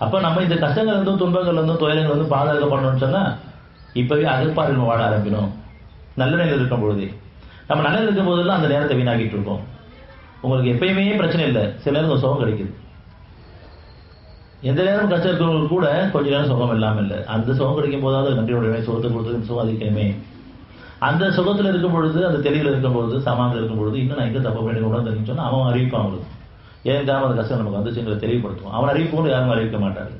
அப்ப நம்ம இந்த கஷ்டங்கள் இருந்தும் துன்பங்கள் இருந்தும் துயரங்கள் வந்து பாதுகாக்கப்படணும்னு சொன்னா இப்பவே அகப்பாரில் வாழ ஆரம்பிக்கணும். நல்ல நிலையில் இருக்கும் பொழுதே நம்ம நல்ல இருக்கும் போதெல்லாம் அந்த நேரத்தை வீணாக்கிட்டு இருக்கோம். உங்களுக்கு எப்பயுமே பிரச்சனை இல்லை, சில நேரம் சுகம் கிடைக்குது. எந்த நேரம் கஷ்டம் இருக்கிறவங்களுக்கு கூட கொஞ்ச நேரம் சுகம் இல்லாமல் இல்லை. அந்த சுகம் கிடைக்கும் போதாவது நன்றியுடைய சுகத்தை கொடுத்து சுகம் அதிகமே. அந்த சுகத்தில் இருக்கும் பொழுது, அந்த தெளிவில் இருக்கும் பொழுது, சமாதியில் இருக்கும் பொழுது இன்னும் நான் எங்க தப்பு பண்ணி உணர்ந்துன்னு சொன்னா அவன் அறிவிப்பான். அவங்களுக்கு ஏன் அந்த கஷ்டம் நமக்கு வந்துச்சுங்களை தெளிவுபடுத்துவோம். அவன் அறிவிப்போம், யாரும் அறிவிக்க மாட்டாரு.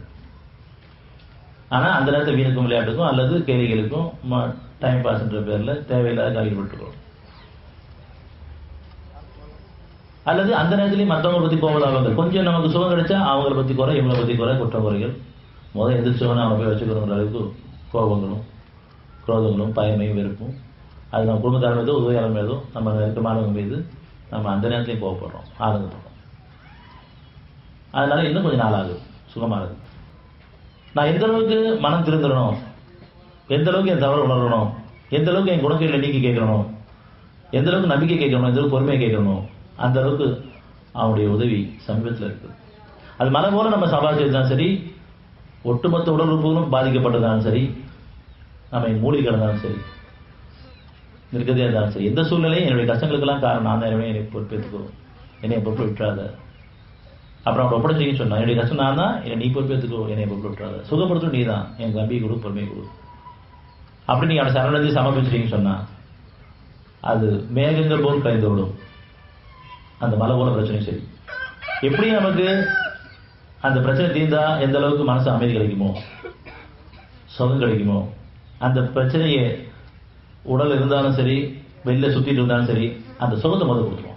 ஆனா அந்த நேரத்தை வீணுக்கும் விளையாட்டுக்கும் அல்லது கேளிகளுக்கும் டைம் பாஸ்ன்ற பேர்ல தேவையில்லாத காய்கள் விட்டுருக்கோம். அல்லது அந்த நேரத்திலேயே மற்றவங்களை பத்தி கோவலாக கொஞ்சம் நமக்கு சுகம் கிடைச்சா அவங்களை பத்தி குறை, இவங்களை பத்தி குறை, குற்ற குறைகள் முதல் எந்திரிச்சவன அவனை போய் வச்சுக்கிறோங்கிற அளவுக்கு கோபங்களும் குரோதங்களும் பயமையும் வெறுப்பும் அது நம்ம குடும்பத்தார் மீதோ உதவியாளர் மீதோ நம்ம நெருக்கமானவங்க மீது நம்ம அந்த நேரத்திலையும் கோவப்படுறோம், ஆனந்தப்படுறோம். அதனால இன்னும் கொஞ்சம் நாள் ஆகுது சுகமாகுது. நான் எந்த அளவுக்கு மனம் திருந்தணும், எந்த அளவுக்கு என் தவறு உணரணும், எந்த அளவுக்கு என் குணக்கைகளை நீக்கி கேட்கணும், எந்த அளவுக்கு நம்பிக்கை கேட்கணும், எந்த அளவுக்கு பொறுமையை கேட்கணும், அந்த அளவுக்கு அவனுடைய உதவி சமீபத்தில் இருக்குது. அது மன போல நம்ம சம்பாதிச்சதுதான் சரி, ஒட்டுமொத்த உடல் உறுப்புகளும் பாதிக்கப்பட்டதாலும் சரி, நம்ம மூலிகை கிடந்தாலும் சரி, இருக்கிறதே இருந்தாலும் சரி, எந்த சூழ்நிலையும் என்னுடைய கஷ்டங்களுக்கெல்லாம் காரணம் நான் தான், என்னை பொறுப்பேற்றுக்கோ, என்னை பொறுப்பு விட்டுறாத. அப்புறம் அவன் ஒப்படைச்சிங்கன்னு சொன்னான், என்னுடைய கஷ்டம் நான் தான், என்னை நீ பொறுப்பேற்றுக்கோ, என்னை பொறுப்பு விட்டுறாத. சுகப்படுத்தும் நீ தான், என் நம்பிக்கை கொடு, பொறுமையை கொடு. அப்படி நீங்க அவனை சரணடைஞ்சு சமர்ப்பிச்சிட்டீங்கன்னு சொன்னா அது மேகங்கள் போல் கலைந்து விடும். அந்த மலை போல பிரச்சனையும் சரி. எப்படி நமக்கு அந்த பிரச்சனை தீர்ந்தா எந்த அளவுக்கு மனசு அமைதி கிடைக்குமோ, சுகம் கிடைக்குமோ, அந்த பிரச்சனையை உடல் இருந்தாலும் சரி, வெளில சுத்திட்டு இருந்தாலும் சரி, அந்த சுகத்தை முதல் கொடுத்துருவோம்.